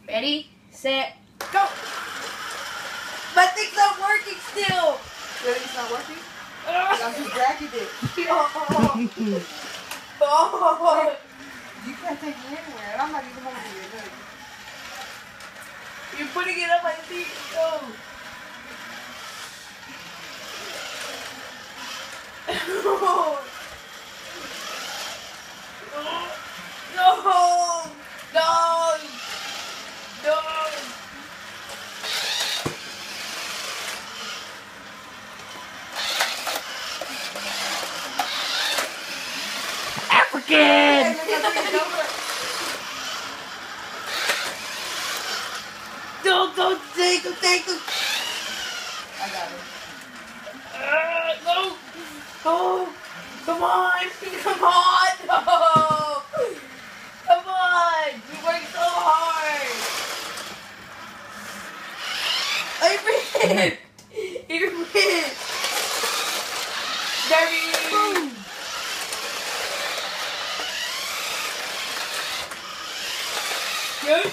Ready, set, go! My thing's not working still! Really, it's not working? I'm just dragging it. Oh. You can't take me anywhere, and I'm not even holding it. Look. You're putting it on my feet. Go. No. No. No. No. African! Don't take him, take him. I got it. No. Oh, come on. Come on. No. Come on. You worked so hard. I ran. You ran. Derby. Good.